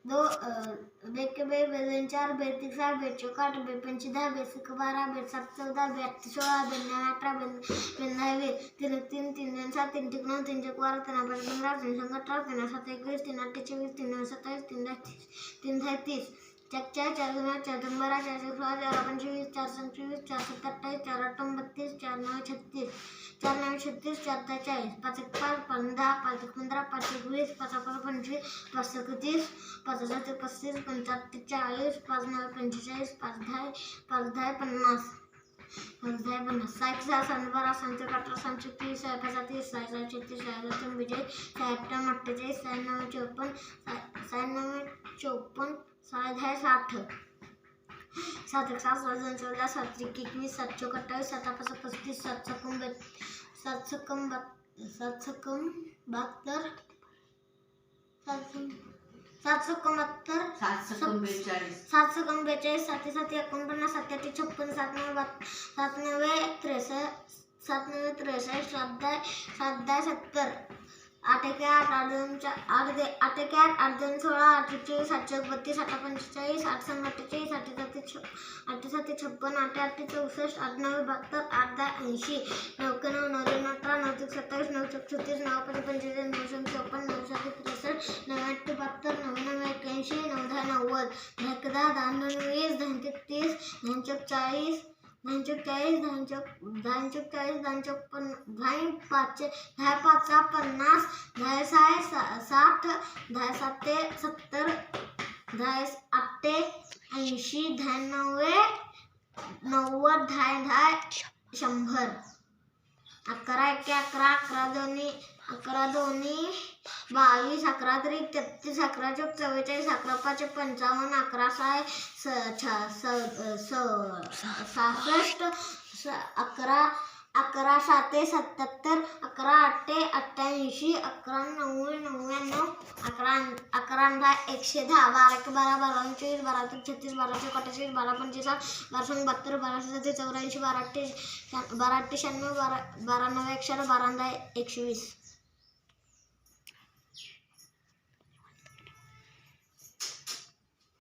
दो बेके बे बेदोन 4 बेतीक 6 बेचोक 8 बेपंची 10 बेसिक 12 बेसात 14 बेअट्ठी 16 बेन्ना 18 बेन्ना 20 3 3 3 7 3 9 3 12 3 15 3 18 3 7 21 3 8 24 3 27 3 30 4 4 4 2 4 2 12 4 16 4 25 4 27 4 27 4 8 32 4 9 36 4 9 36 4 40 5 1 5 5 10 5 15 5 20 5 25 5 31 5 7 35 5 8 40 5 9 45 5 10 5 10 50 5 10 50 6 6 7 12 7 18 7 30 6 5 30 6 6 36 6 7 42 6 8 48 6 9 54 6 9 54 6 10 60 7 1 7 2 14 7 1 21 7 4 28 7 5 35 7 7 72 7 72 7 42 7 7 49 7 8 56 7 9 63 7 9 63 7 10 70 8 1 8 8 2 8 8 1 8 2 16 8 24 8 32 8 45 8 6 48 8 7 8 7 56 8 8 64 8 9 72 8 10 80 9 9 9 18 9 27 9 36 9 5 25 9 54 9 7 63 9 8 72 9 9 81 9 10 90 10 10 10 20 10 30 10 40 10 40 10 40 10 5 10 5 50 10 60 10 7 70 10 8 80 10 90 90 10 100 11 1 11 11 दोन्ही 11 दोन्ही 22 11 3 33 11 4 44 11 5 55 11 6 11 11 7 77 11 8 88 11 9 99 11 11 110 12 12 24 12 36 12 48 12 45 12 72 12 84 12 96 12 9 120